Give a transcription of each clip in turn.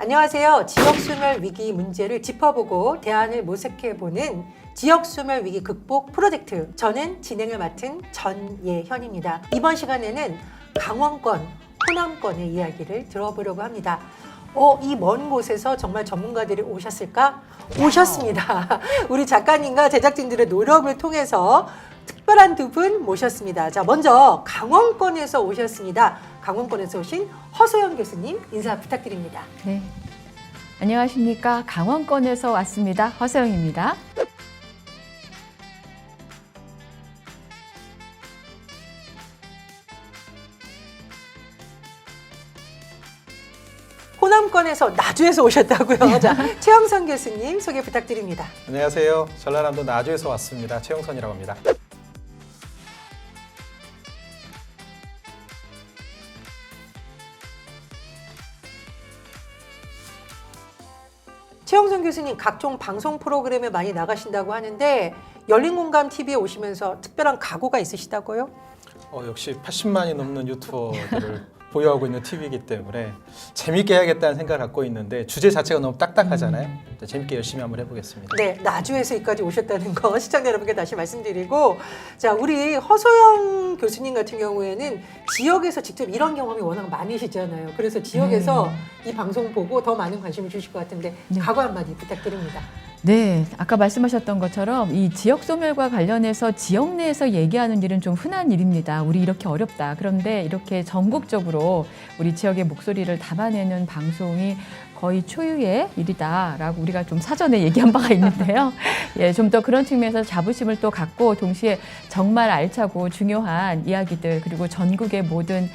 안녕하세요. 지역소멸 위기 문제를 짚어보고 대안을 모색해보는 지역소멸 위기 극복 프로젝트. 저는 진행을 맡은 전예현입니다. 이번 시간에는 강원권, 호남권의 이야기를 들어보려고 합니다. 이 먼 곳에서 정말 전문가들이 오셨을까? 오셨습니다. 우리 작가님과 제작진들의 노력을 통해서 특별한 두 분 모셨습니다. 자, 먼저 강원권에서 오셨습니다. 강원권에서 오신 허소영 교수님 인사 부탁드립니다. 네, 안녕하십니까. 강원권에서 왔습니다. 허소영입니다. 호남권에서 나주에서 오셨다고요. 자, 최영선 교수님 소개 부탁드립니다. 안녕하세요. 전라남도 나주에서 왔습니다. 최영선이라고 합니다. 최영선 교수님 각종 방송 프로그램에 많이 나가신다고 하는데 열린공감 TV에 오시면서 특별한 각오가 있으시다고요? 역시 80만이 넘는 유튜버들을 보유하고 있는 TV이기 때문에 재밌게 해야겠다는 생각을 갖고 있는데 주제 자체가 너무 딱딱하잖아요. 재밌게 열심히 한번 해보겠습니다. 네, 나주에서 여기까지 오셨다는 거 시청자 여러분께 다시 말씀드리고, 자, 우리 허소영 교수님 같은 경우에는 지역에서 직접 이런 경험이 워낙 많으시잖아요. 그래서 지역에서 이 방송 보고 더 많은 관심을 주실 것 같은데 각오 한마디 부탁드립니다. 네, 아까 말씀하셨던 것처럼 이 지역 소멸과 관련해서 지역 내에서 얘기하는 일은 좀 흔한 일입니다. 우리 이렇게 어렵다. 그런데 이렇게 전국적으로 우리 지역의 목소리를 담아내는 방송이 거의 초유의 일이다라고 우리가 좀 사전에 얘기한 바가 있는데요. 예, 좀 더 그런 측면에서 자부심을 또 갖고 동시에 정말 알차고 중요한 이야기들 그리고 전국의 모든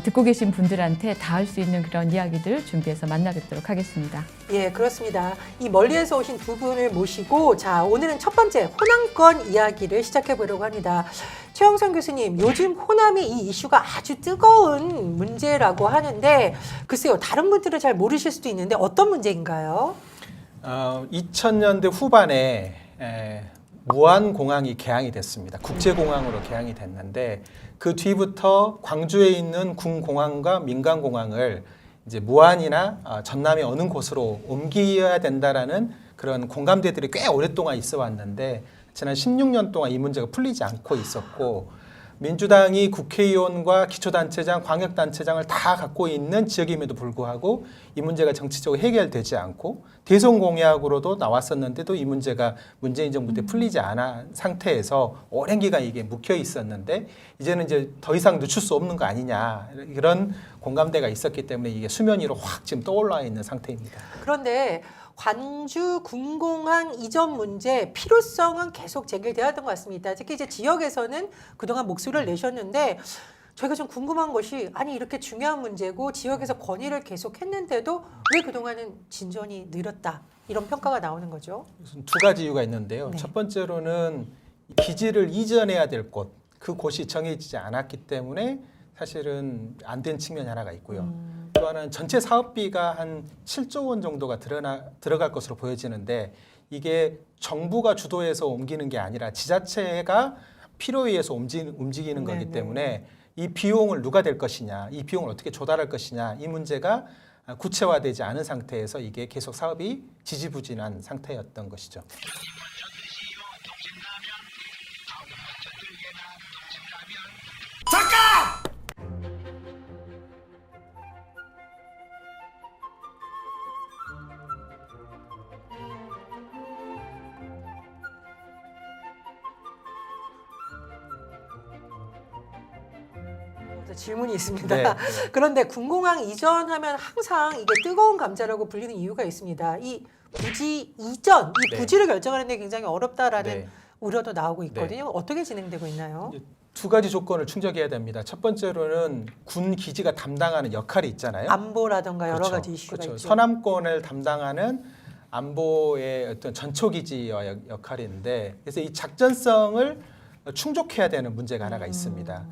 듣고 계신 분들한테 닿을 수 있는 그런 이야기들 준비해서 만나뵙도록 하겠습니다. 예, 그렇습니다. 이 멀리에서 오신 두 분을 모시고, 자, 오늘은 첫 번째 호남권 이야기를 시작해 보려고 합니다. 최영선 교수님, 요즘 호남이 이 이슈가 아주 뜨거운 문제라고 하는데 글쎄요, 다른 분들은 잘 모르실 수도 있는데 어떤 문제인가요? 2000년대 후반에 무안공항이 개항이 됐습니다. 국제공항으로 개항이 됐는데 그 뒤부터 광주에 있는 군공항과 민간공항을 이제 무안이나 전남의 어느 곳으로 옮겨야 된다라는 그런 공감대들이 꽤 오랫동안 있어 왔는데 지난 16년 동안 이 문제가 풀리지 않고 있었고 민주당이 국회의원과 기초단체장, 광역단체장을 다 갖고 있는 지역임에도 불구하고 이 문제가 정치적으로 해결되지 않고 대선 공약으로도 나왔었는데도 이 문제가 문재인 정부 때 풀리지 않은 상태에서 오랜 기간 이게 묵혀 있었는데 이제는 이제 더 이상 늦출 수 없는 거 아니냐 이런 공감대가 있었기 때문에 이게 수면 위로 확 지금 떠올라 있는 상태입니다. 그런데 광주 군공항 이전 문제 필요성은 계속 제기되었던 것 같습니다. 특히 이제 지역에서는 그동안 목소리를 내셨는데 저희가 좀 궁금한 것이 아니 이렇게 중요한 문제고 지역에서 건의를 계속 했는데도 왜 그동안은 진전이 느렸다 이런 평가가 나오는 거죠. 두 가지 이유가 있는데요. 네. 첫 번째로는 기지를 이전해야 될 곳, 그 곳이 정해지지 않았기 때문에 사실은 안 된 측면이 하나가 있고요. 또 하나는 전체 사업비가 한 7조 원 정도가 들어갈 것으로 보여지는데 이게 정부가 주도해서 옮기는 게 아니라 지자체가 필요에 의해서 움직이는 거기 네네. 때문에 이 비용을 누가 될 것이냐, 이 비용을 어떻게 조달할 것이냐 이 문제가 구체화되지 않은 상태에서 이게 계속 사업이 지지부진한 상태였던 것이죠. 질문이 있습니다. 네, 네. 그런데 군공항 이전하면 항상 이게 뜨거운 감자라고 불리는 이유가 있습니다. 이 부지 이전, 이 네. 부지를 결정하는 데 굉장히 어렵다라는 네. 우려도 나오고 있거든요. 어떻게 진행되고 있나요? 두 가지 조건을 충족해야 됩니다. 첫 번째로는 군 기지가 담당하는 역할이 있잖아요. 안보라든가 여러 그렇죠. 가지 이슈가 그렇죠. 있죠. 서남권을 담당하는 안보의 어떤 전초기지의 역할인데 그래서 이 작전성을 충족해야 되는 문제가 하나가 있습니다.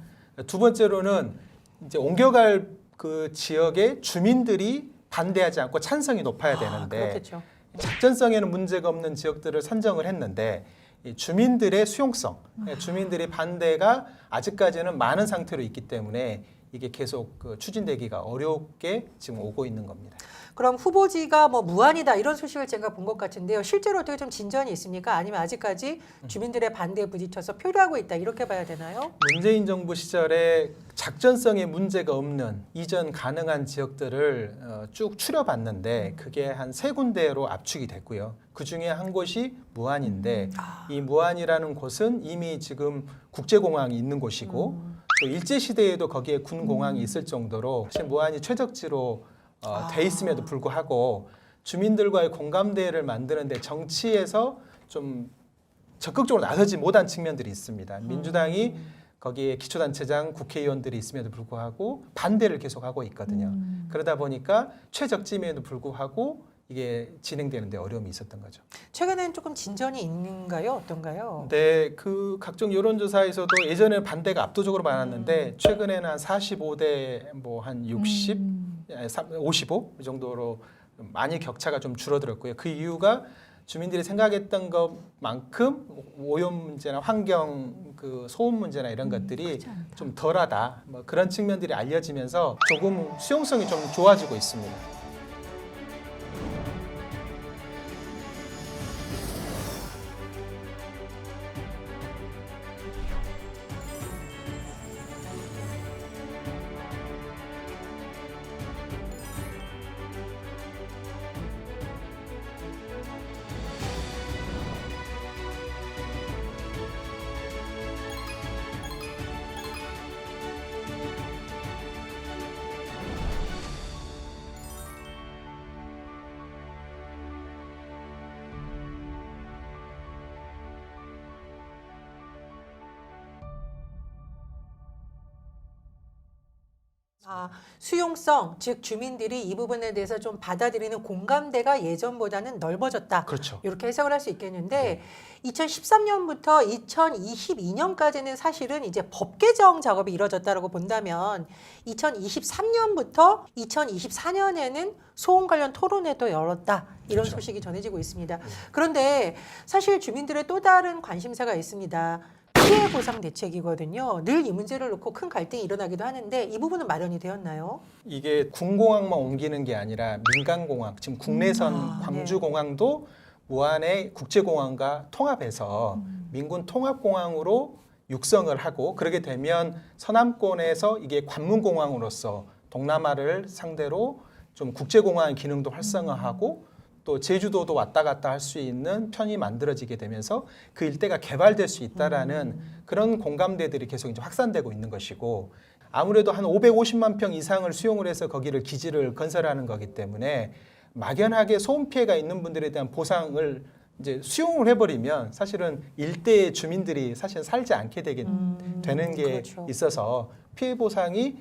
두 번째로는 이제 옮겨갈 그 지역의 주민들이 반대하지 않고 찬성이 높아야 되는데 그렇겠죠. 작전성에는 문제가 없는 지역들을 선정을 했는데 이 주민들의 수용성, 주민들의 반대가 아직까지는 많은 상태로 있기 때문에 이게 계속 추진되기가 어렵게 지금 오고 있는 겁니다. 그럼 후보지가 뭐 무한이다 이런 소식을 제가 본 것 같은데요. 실제로 어떻게 좀 진전이 있습니까? 아니면 아직까지 주민들의 반대에 부딪혀서 표류하고 있다 이렇게 봐야 되나요? 문재인 정부 시절에 작전성에 문제가 없는 이전 가능한 지역들을 쭉 추려봤는데 그게 한 3군데로 압축이 됐고요. 그중에 한 곳이 무안인데 이 무안이라는 곳은 이미 지금 국제공항이 있는 곳이고 또 일제시대에도 거기에 군공항이 있을 정도로 사실 무안이 최적지로 돼 있음에도 불구하고 주민들과의 공감대를 만드는데 정치에서 좀 적극적으로 나서지 못한 측면들이 있습니다. 민주당이 거기에 기초단체장, 국회의원들이 있음에도 불구하고 반대를 계속하고 있거든요. 그러다 보니까 최적지임에도 불구하고 이게 진행되는데 어려움이 있었던 거죠. 최근엔 조금 진전이 있는가요? 어떤가요? 네, 그 각종 여론조사에서도 예전에 반대가 압도적으로 많았는데 최근에는 한 45대 뭐 한 60, 55 이 정도로 많이 격차가 좀 줄어들었고요. 그 이유가 주민들이 생각했던 것만큼 오염 문제나 환경 그 소음 문제나 이런 것들이 좀 덜하다. 뭐 그런 측면들이 알려지면서 조금 수용성이 좀 좋아지고 있습니다. 수용성, 즉 주민들이 이 부분에 대해서 좀 받아들이는 공감대가 예전보다는 넓어졌다. 그렇죠. 이렇게 해석을 할 수 있겠는데 2013년부터 2022년까지는 사실은 이제 법 개정 작업이 이루어졌다고 본다면 2023년부터 2024년에는 소음 관련 토론회도 열었다. 이런 그렇죠. 소식이 전해지고 있습니다. 그런데 사실 주민들의 또 다른 관심사가 있습니다. 피해 보상 대책이거든요. 늘 이 문제를 놓고 큰 갈등이 일어나기도 하는데 이 부분은 마련이 되었나요? 이게 군공항만 옮기는 게 아니라 민간공항, 지금 국내선 광주공항도 무안의 국제공항과 통합해서 민군 통합공항으로 육성을 하고 그렇게 되면 서남권에서 이게 관문공항으로서 동남아를 상대로 좀 국제공항 기능도 활성화하고 또 제주도도 왔다 갔다 할 수 있는 편이 만들어지게 되면서 그 일대가 개발될 수 있다라는 그런 공감대들이 계속 이제 확산되고 있는 것이고 아무래도 한 550만 평 이상을 수용을 해서 거기를 기지를 건설하는 거기 때문에 막연하게 소음 피해가 있는 분들에 대한 보상을 이제 수용을 해버리면 사실은 일대의 주민들이 사실 살지 않게 되는 게 그렇죠. 있어서 피해 보상이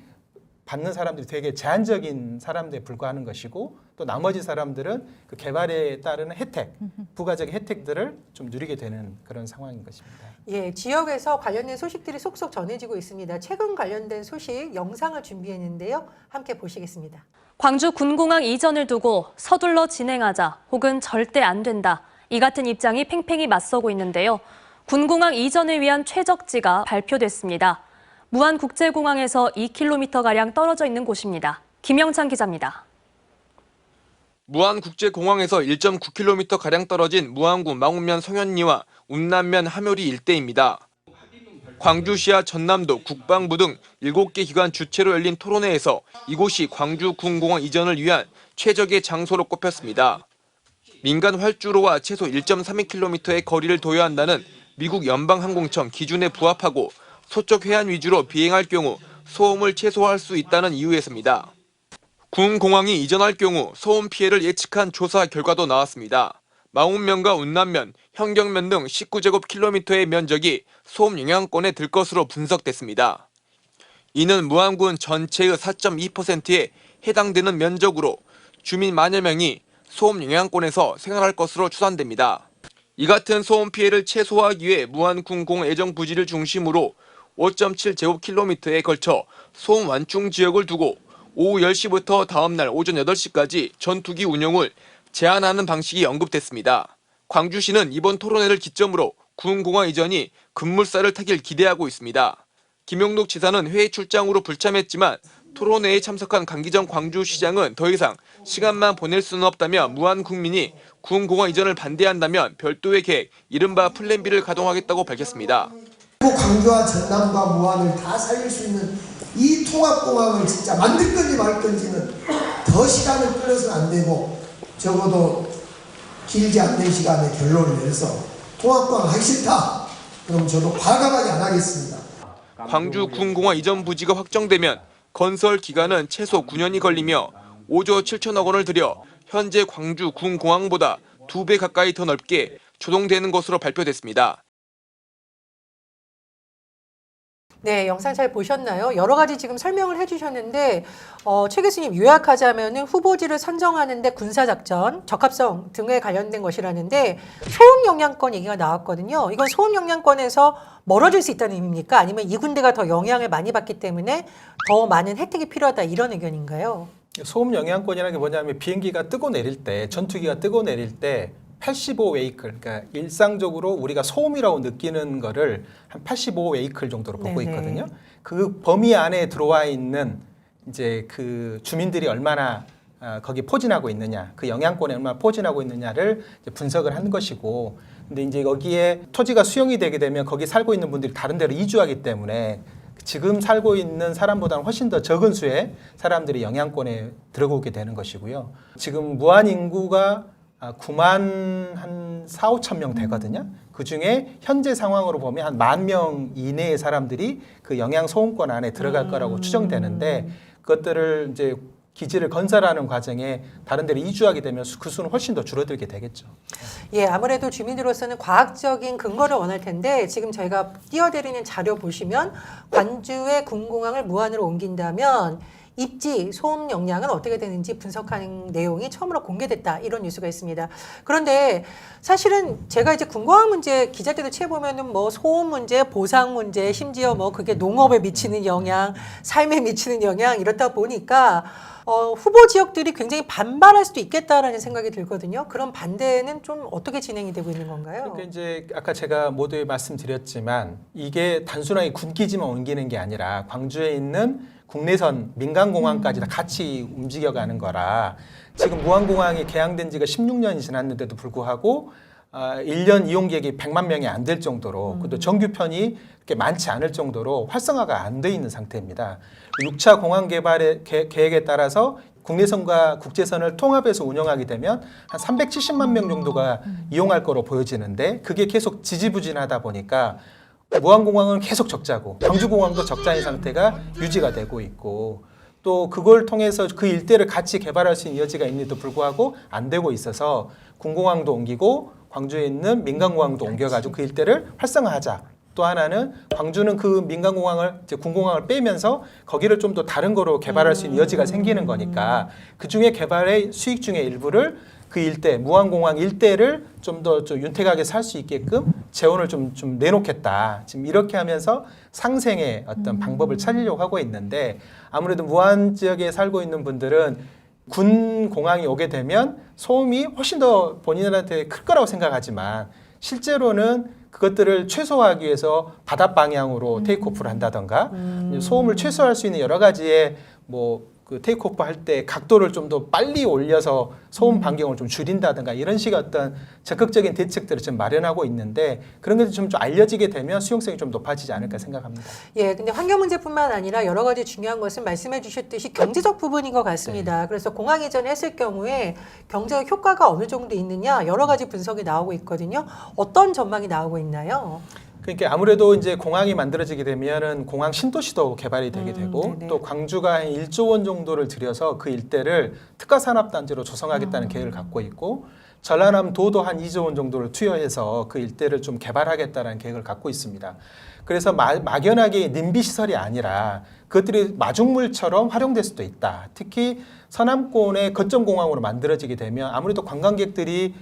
받는 사람들이 되게 제한적인 사람들에 불과하는 것이고 또 나머지 사람들은 그 개발에 따르는 혜택, 부가적인 혜택들을 좀 누리게 되는 그런 상황인 것입니다. 예, 지역에서 관련된 소식들이 속속 전해지고 있습니다. 최근 관련된 소식 영상을 준비했는데요. 함께 보시겠습니다. 광주 군공항 이전을 두고 서둘러 진행하자 혹은 절대 안 된다. 이 같은 입장이 팽팽히 맞서고 있는데요. 군공항 이전을 위한 최적지가 발표됐습니다. 무안국제공항에서 2km가량 떨어져 있는 곳입니다. 김영찬 기자입니다. 무안국제공항에서 1.9km가량 떨어진 무안군 망운면 성현리와 운남면 함요리 일대입니다. 광주시와 전남도, 국방부 등 7개 기관 주최로 열린 토론회에서 이곳이 광주 군공항 이전을 위한 최적의 장소로 꼽혔습니다. 민간 활주로와 최소 1.32km의 거리를 둬야 한다는 미국 연방항공청 기준에 부합하고 서쪽 해안 위주로 비행할 경우 소음을 최소화할 수 있다는 이유에서입니다. 군 공항이 이전할 경우 소음 피해를 예측한 조사 결과도 나왔습니다. 망운면과 운남면, 현경면 등 19제곱킬로미터의 면적이 소음 영향권에 들 것으로 분석됐습니다. 이는 무안군 전체의 4.2%에 해당되는 면적으로 주민 만여 명이 소음 영향권에서 생활할 것으로 추산됩니다. 이 같은 소음 피해를 최소화하기 위해 무안군공 애정 부지를 중심으로 5.7제곱킬로미터에 걸쳐 소음 완충 지역을 두고 오후 10시부터 다음날 오전 8시까지 전투기 운영을 제한하는 방식이 언급됐습니다. 광주시는 이번 토론회를 기점으로 군공항 이전이 급물살을 타길 기대하고 있습니다. 김용록 지사는 회의 출장으로 불참했지만 토론회에 참석한 강기정 광주시장은 더 이상 시간만 보낼 수는 없다며 무안국민이 군공항 이전을 반대한다면 별도의 계획, 이른바 플랜 B를 가동하겠다고 밝혔습니다. 광주와 전남과 무안을 다 살릴 수 있는 이 통합공항을 진짜 만들 건지 말 건지는 더 시간을 끌어서는 안 되고 적어도 길지 않는 시간에 결론을 내서 통합공항 하기 싫다. 그럼 저도 과감하게 안 하겠습니다. 광주 군공항 이전 부지가 확정되면 건설 기간은 최소 9년이 걸리며 5조 7천억 원을 들여 현재 광주 군공항보다 2배 가까이 더 넓게 조성되는 것으로 발표됐습니다. 네, 영상 잘 보셨나요? 여러 가지 지금 설명을 해주셨는데 최 교수님 요약하자면은 후보지를 선정하는데 군사작전, 적합성 등에 관련된 것이라는데 소음 영향권 얘기가 나왔거든요. 이건 소음 영향권에서 멀어질 수 있다는 의미입니까? 아니면 이 군대가 더 영향을 많이 받기 때문에 더 많은 혜택이 필요하다 이런 의견인가요? 소음 영향권이라는 게 뭐냐면 비행기가 뜨고 내릴 때, 전투기가 뜨고 내릴 때 85웨이클, 그러니까 일상적으로 우리가 소음이라고 느끼는 거를 한 85웨이클 정도로 보고 네네. 있거든요. 그 범위 안에 들어와 있는 이제 그 주민들이 얼마나 거기 포진하고 있느냐, 그 영향권에 얼마나 포진하고 있느냐를 이제 분석을 하는 것이고, 근데 이제 여기에 토지가 수용이 되게 되면 거기 살고 있는 분들이 다른 데로 이주하기 때문에 지금 살고 있는 사람보다는 훨씬 더 적은 수의 사람들이 영향권에 들어오게 되는 것이고요. 지금 무안 인구가 9만 한 4, 5천 명 되거든요. 그중에 현재 상황으로 보면 한 1만 명 이내의 사람들이 그 영양 소음권 안에 들어갈 거라고 추정되는데 그것들을 이제 기지를 건설하는 과정에 다른 데로 이주하게 되면 그 수는 훨씬 더 줄어들게 되겠죠. 예, 아무래도 주민들로서는 과학적인 근거를 원할 텐데 지금 저희가 띄워드리는 자료 보시면 관주의 군공항을 무안으로 옮긴다면 입지 소음 영향은 어떻게 되는지 분석하는 내용이 처음으로 공개됐다 이런 뉴스가 있습니다. 그런데 사실은 제가 이제 군공항 문제 기자 때도 취해보면은 뭐 소음 문제, 보상 문제, 심지어 뭐 그게 농업에 미치는 영향, 삶에 미치는 영향 이렇다 보니까 후보 지역들이 굉장히 반발할 수도 있겠다라는 생각이 들거든요. 그런 반대는 좀 어떻게 진행이 되고 있는 건가요? 그러니까 이제 아까 제가 모두에 말씀드렸지만 이게 단순하게 군기지만 옮기는 게 아니라 광주에 있는 국내선 민간공항까지 다 같이 움직여가는 거라 지금 무안공항이 개항된 지가 16년이 지났는데도 불구하고 1년 이용객이 100만 명이 안 될 정도로 그것도 정규편이 그렇게 많지 않을 정도로 활성화가 안 돼 있는 상태입니다. 6차 공항 개발의 계획에 따라서 국내선과 국제선을 통합해서 운영하게 되면 한 370만 명 정도가 이용할 거로 보여지는데 그게 계속 지지부진하다 보니까 무안공항은 계속 적자고 광주공항도 적자인 상태가 유지가 되고 있고 또 그걸 통해서 그 일대를 같이 개발할 수 있는 여지가 있는데도 불구하고 안 되고 있어서 군공항도 옮기고 광주에 있는 민간공항도 옮겨가지고 그 일대를 활성화하자. 또 하나는 광주는 그 민간공항을 이제 군공항을 빼면서 거기를 좀 더 다른 거로 개발할 수 있는 여지가 생기는 거니까 그 중에 개발의 수익 중의 일부를 그 일대 무안공항 일대를 좀 더 윤택하게 살 수 있게끔 재원을 좀 내놓겠다. 지금 이렇게 하면서 상생의 어떤 방법을 찾으려고 하고 있는데 아무래도 무안 지역에 살고 있는 분들은 군 공항이 오게 되면 소음이 훨씬 더 본인들한테 클 거라고 생각하지만 실제로는 그것들을 최소화하기 위해서 바닷 방향으로 테이크오프를 한다던가 소음을 최소화할 수 있는 여러 가지의 그 테이크오프 할 때 각도를 좀 더 빨리 올려서 소음 반경을 좀 줄인다든가 이런 식의 어떤 적극적인 대책들을 지금 마련하고 있는데 그런 것들이 좀 알려지게 되면 수용성이 좀 높아지지 않을까 생각합니다. 예, 근데 환경 문제뿐만 아니라 여러 가지 중요한 것은 말씀해 주셨듯이 경제적 부분인 것 같습니다. 네. 그래서 공항 이전을 했을 경우에 경제적 효과가 어느 정도 있느냐 여러 가지 분석이 나오고 있거든요. 어떤 전망이 나오고 있나요? 그러니까 아무래도 이제 공항이 만들어지게 되면은 공항 신도시도 개발이 되게 되고 네네. 또 광주가 한 1조 원 정도를 들여서 그 일대를 특화 산업 단지로 조성하겠다는 계획을 갖고 있고 전라남도도 한 2조 원 정도를 투여해서 그 일대를 좀 개발하겠다는 계획을 갖고 있습니다. 그래서 막연하게 님비 시설이 아니라 그것들이 마중물처럼 활용될 수도 있다. 특히 서남권의 거점 공항으로 만들어지게 되면 아무래도 관광객들이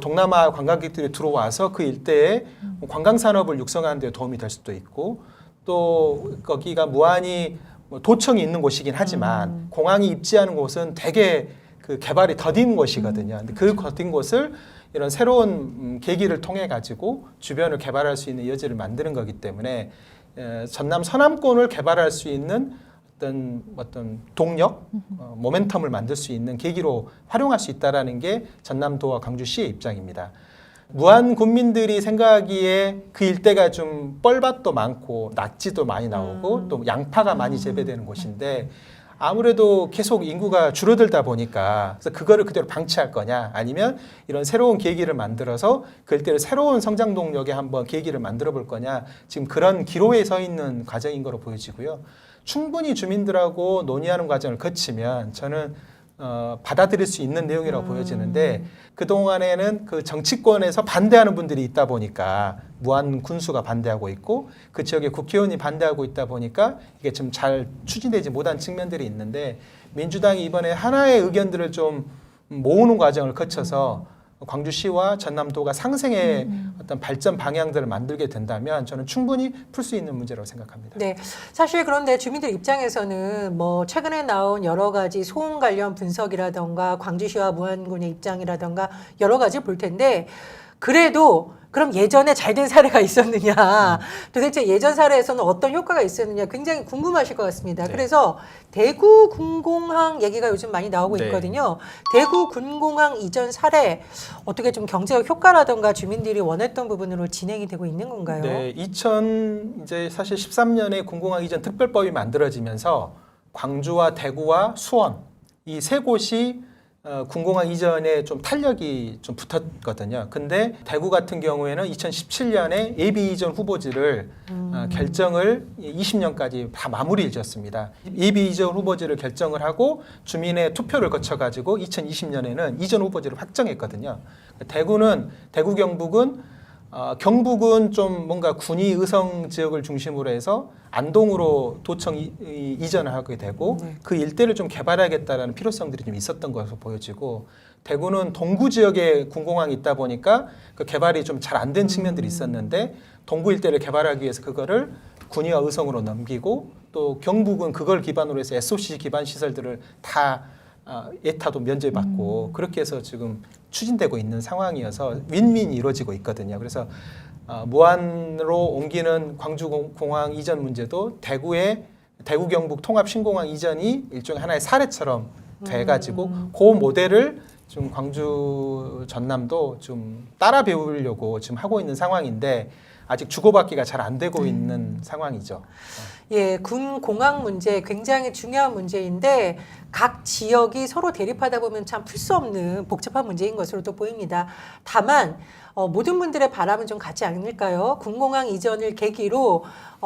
동남아 관광객들이 들어와서 그 일대에 관광 산업을 육성하는 데 도움이 될 수도 있고 또 거기가 무안이 도청이 있는 곳이긴 하지만 공항이 입지하는 곳은 되게 그 개발이 더딘 곳이거든요. 근데 그 더딘 곳을 이런 새로운 계기를 통해 가지고 주변을 개발할 수 있는 여지를 만드는 거기 때문에 전남 서남권을 개발할 수 있는 어떤 동력, 모멘텀을 만들 수 있는 계기로 활용할 수 있다라는 게 전남도와 광주시의 입장입니다. 무안 군민들이 생각하기에 그 일대가 좀 뻘밭도 많고 낙지도 많이 나오고 또 양파가 많이 재배되는 곳인데 아무래도 계속 인구가 줄어들다 보니까 그래서 그거를 그대로 방치할 거냐 아니면 이런 새로운 계기를 만들어서 그 일대를 새로운 성장 동력에 한번 계기를 만들어 볼 거냐 지금 그런 기로에 서 있는 과정인 거로 보여지고요. 충분히 주민들하고 논의하는 과정을 거치면 저는 받아들일 수 있는 내용이라고 보여지는데 그동안에는 그 정치권에서 반대하는 분들이 있다 보니까 무안 군수가 반대하고 있고 그 지역의 국회의원이 반대하고 있다 보니까 이게 좀 잘 추진되지 못한 측면들이 있는데 민주당이 이번에 하나의 의견들을 좀 모으는 과정을 거쳐서 광주시와 전남도가 상생의 어떤 발전 방향들을 만들게 된다면 저는 충분히 풀 수 있는 문제라고 생각합니다. 네, 사실 그런데 주민들 입장에서는 뭐 최근에 나온 여러 가지 소음 관련 분석이라던가 광주시와 무안군의 입장이라던가 여러 가지 볼 텐데 그래도 그럼 예전에 잘 된 사례가 있었느냐 도대체 예전 사례에서는 어떤 효과가 있었느냐 굉장히 궁금하실 것 같습니다. 네. 그래서 대구 군공항 얘기가 요즘 많이 나오고 네. 있거든요. 대구 군공항 이전 사례 어떻게 좀 경제적 효과라던가 주민들이 원했던 부분으로 진행이 되고 있는 건가요? 네, 이제 사실 13년에 군공항 이전 특별법이 만들어지면서 광주와 대구와 수원 이 세 곳이 군공항 이전에 좀 탄력이 좀 붙었거든요. 근데 대구 같은 경우에는 2017년에 예비 이전 후보지를 결정을 20년까지 다 마무리 지었습니다. 예비 이전 후보지를 결정을 하고 주민의 투표를 거쳐가지고 2020년에는 이전 후보지를 확정했거든요. 대구 경북은 경북은 좀 뭔가 군위 의성 지역을 중심으로 해서 안동으로 도청 이전을 하게 되고 그 일대를 좀 개발하겠다라는 필요성들이 좀 있었던 것으로 보여지고 대구는 동구 지역에 군공항이 있다 보니까 그 개발이 좀 잘 안 된 측면들이 있었는데 동구 일대를 개발하기 위해서 그거를 군위와 의성으로 넘기고 또 경북은 그걸 기반으로 해서 SOC 기반 시설들을 다 예타도 면제받고 그렇게 해서 지금 추진되고 있는 상황이어서 윈윈이 이루어지고 있거든요. 그래서 무안으로 옮기는 광주공항 이전 문제도 대구 경북 통합 신공항 이전이 일종의 하나의 사례처럼 돼가지고 그 모델을 좀 광주 전남도 좀 따라 배우려고 지금 하고 있는 상황인데 아직 주고받기가 잘 안 되고 있는 상황이죠. 예, 군 공항 문제 굉장히 중요한 문제인데 각 지역이 서로 대립하다 보면 참 풀 수 없는 복잡한 문제인 것으로도 보입니다. 다만 모든 분들의 바람은 좀 같지 않을까요? 군공항 이전을 계기로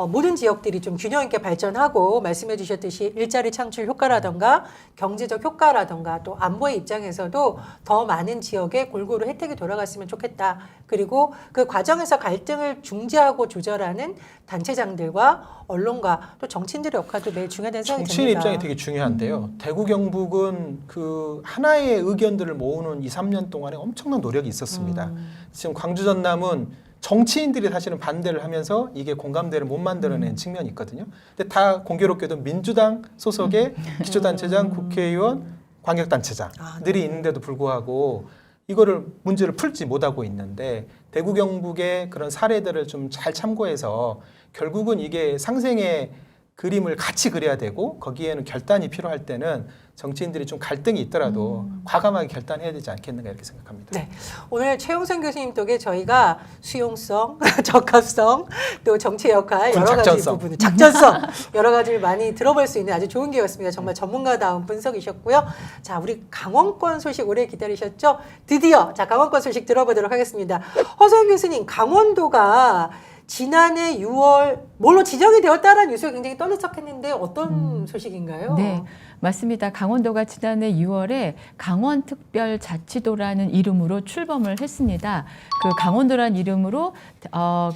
모든 지역들이 좀 균형 있게 발전하고 말씀해 주셨듯이 일자리 창출 효과라던가 경제적 효과라던가 또 안보의 입장에서도 더 많은 지역에 골고루 혜택이 돌아갔으면 좋겠다. 그리고 그 과정에서 갈등을 중재하고 조절하는 단체장들과 언론과 또 정치인들의 역할도 매우 중요하다는 생각이 듭니다. 정치인 입장이 되게 중요한데요. 대구 경북은 그 하나의 의견들을 모으는 2, 3년 동안에 엄청난 노력이 있었습니다. 지금 광주 전남은 정치인들이 사실은 반대를 하면서 이게 공감대를 못 만들어낸 측면이 있거든요. 근데 다 공교롭게도 민주당 소속의 기초단체장, 국회의원, 광역단체장들이 있는데도 불구하고 이거를 문제를 풀지 못하고 있는데 대구 경북의 그런 사례들을 좀 잘 참고해서 결국은 이게 상생의 그림을 같이 그려야 되고 거기에는 결단이 필요할 때는 정치인들이 좀 갈등이 있더라도 과감하게 결단해야 되지 않겠는가 이렇게 생각합니다. 네, 오늘 최용선 교수님 덕에 저희가 수용성, 적합성, 또 정치 역할 여러 가지 작전성. 부분을 작전성 여러 가지를 많이 들어볼 수 있는 아주 좋은 기회였습니다. 정말 전문가다운 분석이셨고요. 자, 우리 강원권 소식 오래 기다리셨죠? 드디어 자 강원권 소식 들어보도록 하겠습니다. 허소연 교수님, 강원도가 지난해 6월 뭘로 지정이 되었다라는 뉴스가 굉장히 떠들썩했는데 어떤 소식인가요? 네, 맞습니다. 강원도가 지난해 6월에 강원특별자치도라는 이름으로 출범을 했습니다. 그 강원도라는 이름으로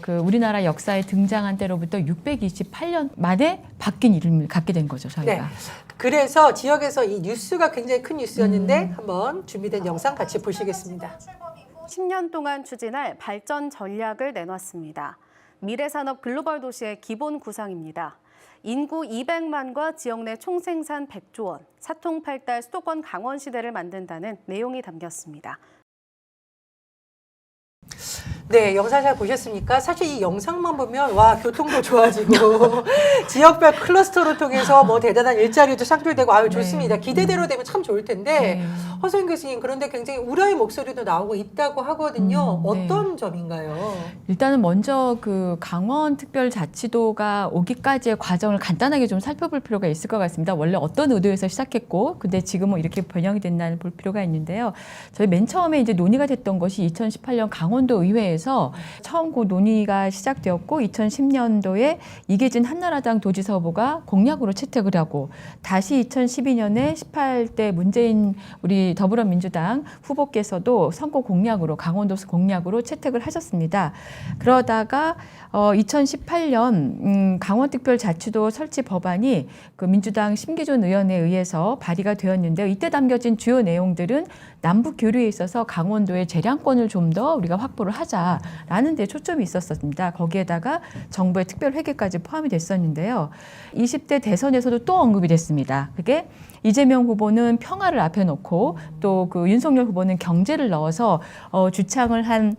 그 우리나라 역사에 등장한 때로부터 628년 만에 바뀐 이름을 갖게 된 거죠, 저희가. 네. 그래서 지역에서 이 뉴스가 굉장히 큰 뉴스였는데 한번 준비된 영상 같이 보시겠습니다. 10년 동안 추진할 발전 전략을 내놨습니다. 미래산업 글로벌 도시의 기본 구상입니다. 인구 200만과 지역 내 총생산 100조 원, 사통팔달 수도권 강원 시대를 만든다는 내용이 담겼습니다. 네, 영상 잘 보셨습니까? 사실 이 영상만 보면 와 교통도 좋아지고 지역별 클러스터를 통해서 뭐 대단한 일자리도 창출되고 아유 좋습니다. 네. 기대대로 되면 참 좋을 텐데 네. 허소영 교수님 그런데 굉장히 우려의 목소리도 나오고 있다고 하거든요. 네. 어떤 점인가요? 일단은 먼저 그 강원특별자치도가 오기까지의 과정을 간단하게 좀 살펴볼 필요가 있을 것 같습니다. 원래 어떤 의도에서 시작했고, 근데 지금은 이렇게 변형이 됐나 볼 필요가 있는데요. 저희 맨 처음에 이제 논의가 됐던 것이 2018년 강원도 의회에서 처음 그 논의가 시작되었고, 2010년도에 이계진 한나라당 도지사 후보가 공약으로 채택을 하고, 다시 2012년에 18대 문재인 우리 더불어민주당 후보께서도 선거 공약으로 강원도 공약으로 채택을 하셨습니다. 그러다가 2018년 강원특별자치도 설치 법안이 그 민주당 심기준 의원에 의해서 발의가 되었는데요. 이때 담겨진 주요 내용들은 남북 교류에 있어서 강원도의 재량권을 좀 더 우리가 확보를 하자라는 데 초점이 있었습니다. 거기에다가 정부의 특별회계까지 포함이 됐었는데요. 20대 대선에서도 또 언급이 됐습니다. 그게 이재명 후보는 평화를 앞에 놓고 또 그 윤석열 후보는 경제를 넣어서 주창을 한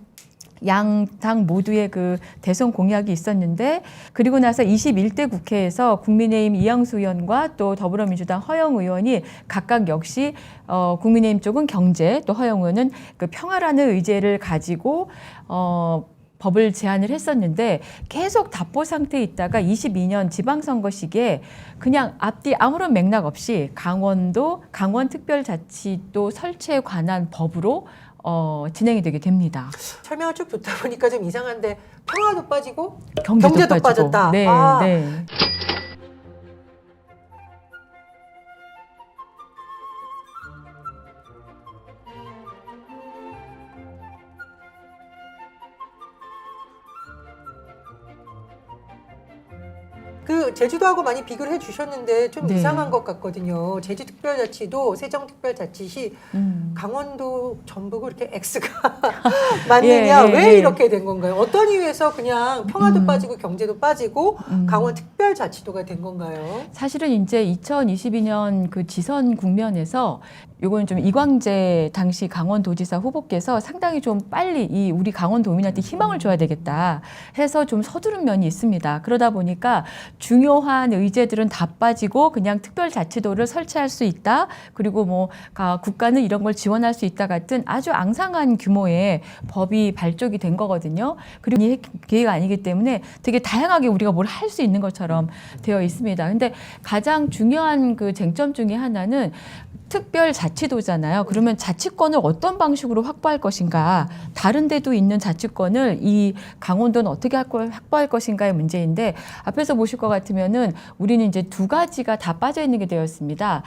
양 당 모두의 그 대선 공약이 있었는데, 그리고 나서 21대 국회에서 국민의힘 이양수 의원과 또 더불어민주당 허영 의원이 각각 역시 국민의힘 쪽은 경제, 또 허영 의원은 그 평화라는 의제를 가지고 법을 제안을 했었는데 계속 답보 상태에 있다가 22년 지방선거 시기에 그냥 앞뒤 아무런 맥락 없이 강원특별자치도 설치에 관한 법으로 진행이 되게 됩니다. 설명을 쭉 듣다 보니까 좀 이상한데 평화도 빠지고 경제도 빠지고. 빠졌다. 네, 아. 네. 그 제주도하고 많이 비교를 해주셨는데 좀 네. 이상한 것 같거든요. 제주특별자치도 세종특별자치시 강원도 전북을 이렇게 X가 맞느냐? 예, 왜 예. 이렇게 된 건가요? 어떤 이유에서 그냥 평화도 빠지고 경제도 빠지고 강원특별자치도가 된 건가요? 사실은 이제 2022년 그 지선 국면에서 요건 좀 이광재 당시 강원도지사 후보께서 상당히 좀 빨리 이 우리 강원도민한테 희망을 줘야 되겠다 해서 좀 서두른 면이 있습니다. 그러다 보니까 중요한 의제들은 다 빠지고 그냥 특별자치도를 설치할 수 있다. 그리고 뭐 국가는 이런 걸 지원할 수 있다 같은 아주 앙상한 규모의 법이 발족이 된 거거든요. 그리고 이 기회가 아니기 때문에 되게 다양하게 우리가 뭘 할 수 있는 것처럼 되어 있습니다. 근데 가장 중요한 그 쟁점 중에 하나는 특별자치도잖아요. 그러면 자치권을 어떤 방식으로 확보할 것인가, 다른 데도 있는 자치권을 이 강원도는 어떻게 확보할 것인가의 문제인데, 앞에서 보실 것 같으면은 우리는 이제 두 가지가 다 빠져 있는 게 되었습니다.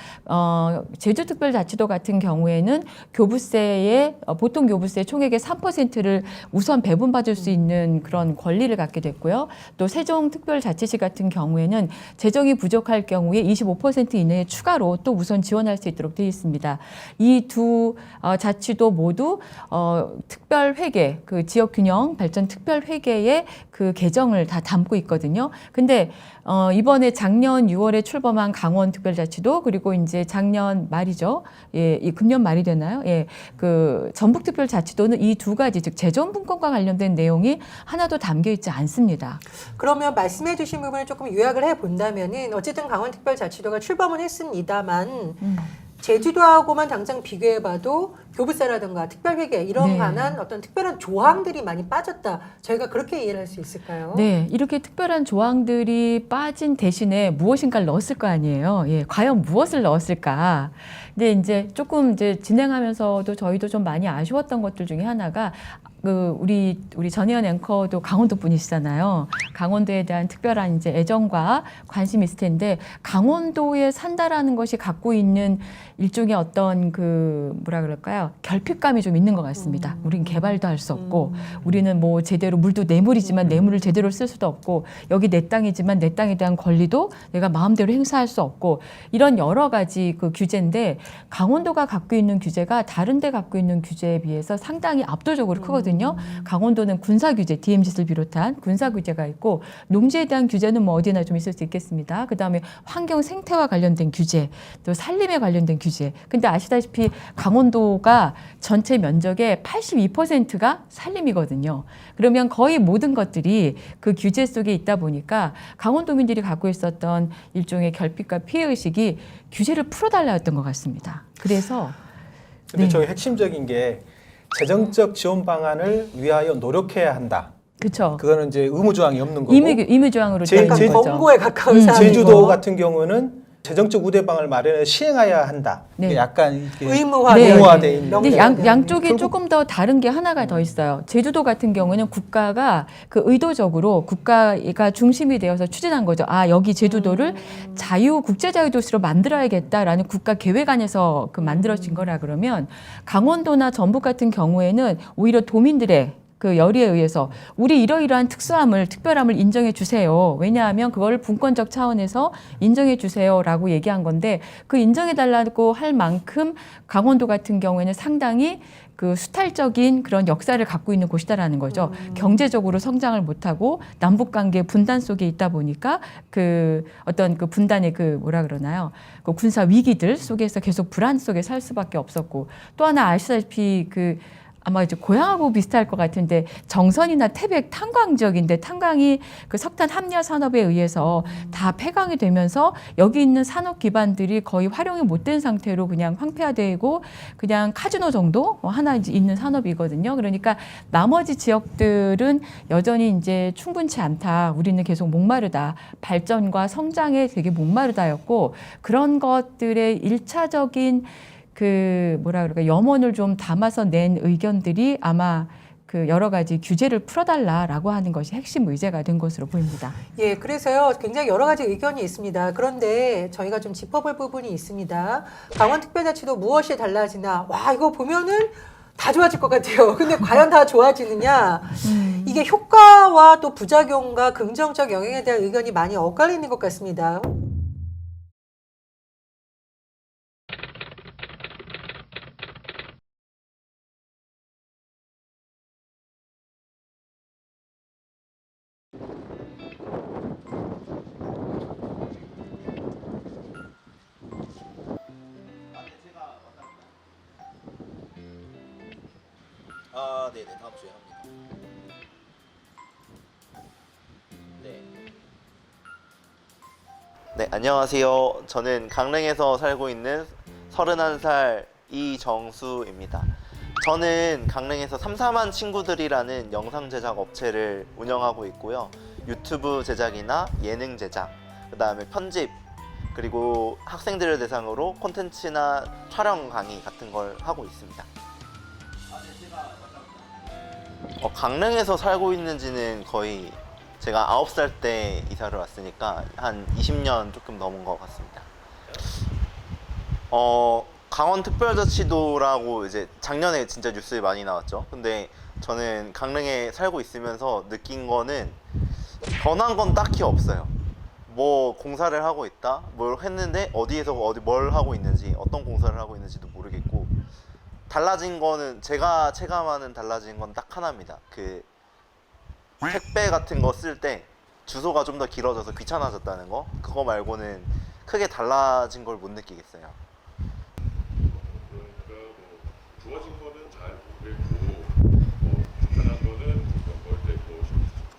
제주특별자치도 같은 경우에는 교부세의 보통 교부세 총액의 3%를 우선 배분받을 수 있는 그런 권리를 갖게 됐고요. 또 세종특별자치시 같은 경우에는 재정이 부족할 경우에 25% 이내에 추가로 또 우선 지원할 수 있도록 되어 있습니다. 이 두 자치도 모두 특별회계, 그 지역균형 발전 특별회계의 그 개정을 다 담고 있거든요. 근데 이번에 작년 6월에 출범한 강원특별자치도, 그리고 이제 작년 말이죠. 예, 이 금년 말이 되나요? 예, 그 전북특별자치도는 이 두 가지, 즉 재정분권과 관련된 내용이 하나도 담겨 있지 않습니다. 그러면 말씀해 주신 부분을 조금 요약을 해본다면은 어쨌든 강원특별자치도가 출범은 했습니다만 제주도하고만 당장 비교해봐도 교부세라든가 특별회계 이런 네. 관한 어떤 특별한 조항들이 많이 빠졌다. 저희가 그렇게 이해를 할 수 있을까요? 네, 이렇게 특별한 조항들이 빠진 대신에 무엇인가를 넣었을 거 아니에요. 예, 과연 무엇을 넣었을까? 근데 이제 조금 이제 진행하면서도 저희도 좀 많이 아쉬웠던 것들 중에 하나가 우리 전혜연 앵커도 강원도 분이시잖아요. 강원도에 대한 특별한 이제 애정과 관심이 있을 텐데, 강원도에 산다라는 것이 갖고 있는 일종의 어떤 그 뭐라 그럴까요? 결핍감이 좀 있는 것 같습니다. 우린 개발도 할 수 없고, 우리는 뭐 제대로 물도 내 물이지만 내 물을 제대로 쓸 수도 없고, 여기 내 땅이지만 내 땅에 대한 권리도 내가 마음대로 행사할 수 없고, 이런 여러 가지 그 규제인데, 강원도가 갖고 있는 규제가 다른 데 갖고 있는 규제에 비해서 상당히 압도적으로 크거든요. 강원도는 군사 규제, DMZ를 비롯한 군사 규제가 있고, 농지에 대한 규제는 뭐 어디나 좀 있을 수 있겠습니다. 그다음에 환경 생태와 관련된 규제, 또 산림에 관련된 규제. 근데 아시다시피 강원도가 국가 전체 면적의 82%가 산림이거든요. 그러면 거의 모든 것들이 그 규제 속에 있다 보니까 강원도민들이 갖고 있었던 일종의 결핍과 피해의식이 규제를 풀어달라였던 것 같습니다. 그래서 근데 네. 저희 핵심적인 게 재정적 지원 방안을 위하여 노력해야 한다. 그렇죠. 그거는 이제 의무조항이 없는 거고 의무조항으로 제- 되어 있는 제- 거죠. 권고에 가까운 사안이고 제주도 같은 경우는 재정적 우대방을 마련해 시행해야 한다. 네. 이게 약간 이게 의무화돼 네. 의무화돼 있는. 근데 명령이 양쪽이 결국- 조금 더 다른 게 하나가 더 있어요. 제주도 같은 경우는 국가가 그 의도적으로 국가가 중심이 되어서 추진한 거죠. 아, 여기 제주도를 국제자유도시로 만들어야겠다라는 국가 계획 안에서 그 만들어진 거라 그러면 강원도나 전북 같은 경우에는 오히려 도민들의 그 열의에 의해서 우리 이러이러한 특별함을 인정해 주세요. 왜냐하면 그걸 분권적 차원에서 인정해 주세요라고 얘기한 건데 그 인정해 달라고 할 만큼 강원도 같은 경우에는 상당히 그 수탈적인 그런 역사를 갖고 있는 곳이다라는 거죠. 경제적으로 성장을 못하고 남북 관계 분단 속에 있다 보니까 그 어떤 그 분단의 그 뭐라 그러나요? 그 군사 위기들 속에서 계속 불안 속에 살 수밖에 없었고 또 하나 아시다시피 그 아마 이제 고향하고 비슷할 것 같은데 정선이나 태백 탄광 지역인데 탄광이 그 석탄 함유화 산업에 의해서 다 폐광이 되면서 여기 있는 산업 기반들이 거의 활용이 못된 상태로 그냥 황폐화되고 그냥 카지노 정도 하나 이제 있는 산업이거든요. 그러니까 나머지 지역들은 여전히 이제 충분치 않다. 우리는 계속 목마르다. 발전과 성장에 되게 목마르다였고 그런 것들의 일차적인 그 뭐라 그럴까 염원을 좀 담아서 낸 의견들이 아마 그 여러 가지 규제를 풀어달라라고 하는 것이 핵심 의제가 된 것으로 보입니다. 예, 그래서요 굉장히 여러 가지 의견이 있습니다. 그런데 저희가 좀 짚어볼 부분이 있습니다. 강원특별자치도 무엇이 달라지나? 와, 이거 보면은 다 좋아질 것 같아요. 근데 과연 다 좋아지느냐? 이게 효과와 또 부작용과 긍정적 영향에 대한 의견이 많이 엇갈리는 것 같습니다. 아, 네네, 다음 주에 합니다. 네. 네, 안녕하세요. 저는 강릉에서 살고 있는 31살 이정수입니다. 저는 강릉에서 3사만 친구들이라는 영상 제작 업체를 운영하고 있고요. 유튜브 제작이나 예능 제작, 그 다음에 편집, 그리고 학생들을 대상으로 콘텐츠나 촬영 강의 같은 걸 하고 있습니다. 강릉에서 살고 있는지는 거의 제가 9살 때 이사를 왔으니까 한 20년 조금 넘은 것 같습니다. 강원특별자치도라고 이제 작년에 진짜 뉴스에 많이 나왔죠. 근데 저는 강릉에 살고 있으면서 느낀 거는 변한 건 딱히 없어요. 뭐 공사를 하고 있다, 뭘 했는데 어디에서 뭘 하고 있는지, 어떤 공사를 하고 있는지도 모르겠고, 달라진 거는 제가 체감하는 달라진 건 딱 하나입니다. 그 택배 같은 거 쓸 때 주소가 좀 더 길어져서 귀찮아졌다는 거, 그거 말고는 크게 달라진 걸 못 느끼겠어요. 주어진 거는 잘 모르겠고 불편한 거는 멀때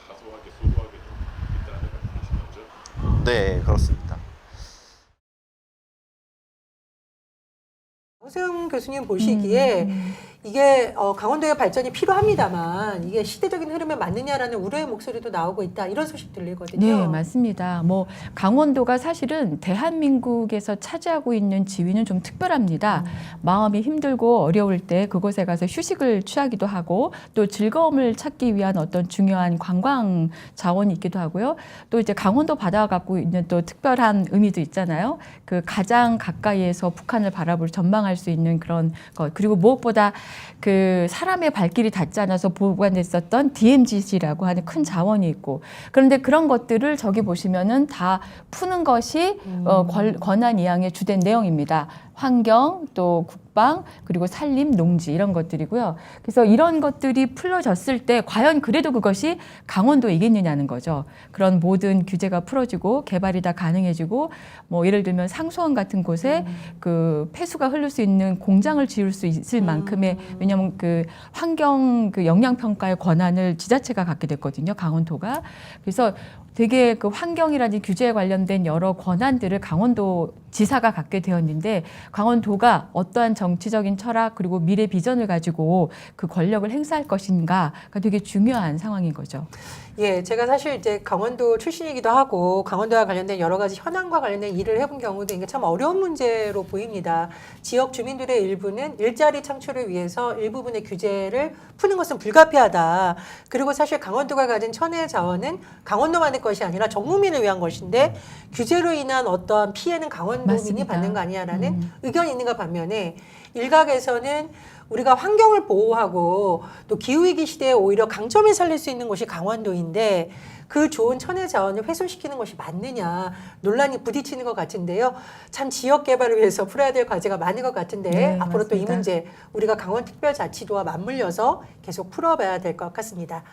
다소하게 소소하게 좀 있다는 말씀이신 거죠? 네, 그렇습니다. 오세훈 교수님 보시기에 이게 강원도의 발전이 필요합니다만 이게 시대적인 흐름에 맞느냐라는 우려의 목소리도 나오고 있다 이런 소식 들리거든요. 네, 맞습니다. 뭐 강원도가 사실은 대한민국에서 차지하고 있는 지위는 좀 특별합니다. 마음이 힘들고 어려울 때 그곳에 가서 휴식을 취하기도 하고 또 즐거움을 찾기 위한 어떤 중요한 관광 자원이 있기도 하고요. 또 이제 강원도 바다가 갖고 있는 또 특별한 의미도 있잖아요. 그 가장 가까이에서 북한을 바라볼 전망할 수 있는 그런 것, 그리고 무엇보다 그 사람의 발길이 닿지 않아서 보관됐었던 DMZ라고 하는 큰 자원이 있고, 그런데 그런 것들을 저기 보시면은 다 푸는 것이 권한 이양의 주된 내용입니다. 환경, 또 국방, 그리고 산림, 농지 이런 것들이고요. 그래서 이런 것들이 풀어졌을 때 과연 그래도 그것이 강원도이겠느냐는 거죠. 그런 모든 규제가 풀어지고 개발이 다 가능해지고 뭐 예를 들면 상수원 같은 곳에 그 폐수가 흐를 수 있는 공장을 지을 수 있을 만큼의 왜냐하면 그 환경 그 영향 평가의 권한을 지자체가 갖게 됐거든요. 강원도가. 그래서 되게 그 환경이라든지 규제에 관련된 여러 권한들을 강원도 지사가 갖게 되었는데 강원도가 어떠한 정치적인 철학 그리고 미래 비전을 가지고 그 권력을 행사할 것인가가 되게 중요한 상황인 거죠. 예, 제가 사실 이제 강원도 출신이기도 하고 강원도와 관련된 여러 가지 현안과 관련된 일을 해본 경우도 이게 참 어려운 문제로 보입니다. 지역 주민들의 일부는 일자리 창출을 위해서 일부분의 규제를 푸는 것은 불가피하다. 그리고 사실 강원도가 가진 천혜의 자원은 강원도만의 것이 아니라 전 국민을 위한 것인데 규제로 인한 어떠한 피해는 강원도민이 맞습니다. 받는 거 아니냐라는 의견이 있는가 반면에 일각에서는 우리가 환경을 보호하고 또 기후위기 시대에 오히려 강점을 살릴 수 있는 곳이 강원도인데 그 좋은 천혜 자원을 훼손시키는 것이 맞느냐 논란이 부딪히는 것 같은데요. 참 지역 개발을 위해서 풀어야 될 과제가 많은 것 같은데 네, 앞으로 또 이 맞습니다. 문제 우리가 강원특별자치도와 맞물려서 계속 풀어봐야 될 것 같습니다.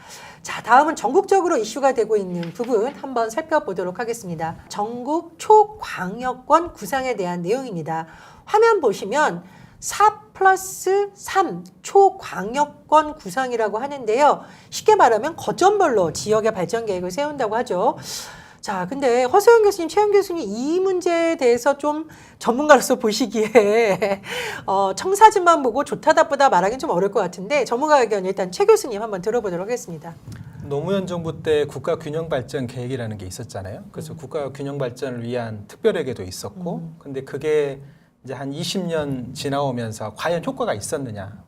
자, 다음은 전국적으로 이슈가 되고 있는 부분 한번 살펴보도록 하겠습니다. 전국 초광역권 구상에 대한 내용입니다. 화면 보시면 4+3 초광역권 구상이라고 하는데요. 쉽게 말하면 거점별로 지역의 발전 계획을 세운다고 하죠. 자, 근데 허소영 교수님, 최영 교수님 이 문제에 대해서 좀 전문가로서 보시기에 청사진만 보고 좋다 나쁘다 말하기는 좀 어려울 것 같은데 전문가 의견 일단 최 교수님 한번 들어보도록 하겠습니다. 노무현 정부 때 국가 균형 발전 계획이라는 게 있었잖아요. 그래서 국가 균형 발전을 위한 특별회계도 있었고, 근데 그게 이제 한 20년 지나오면서 과연 효과가 있었느냐?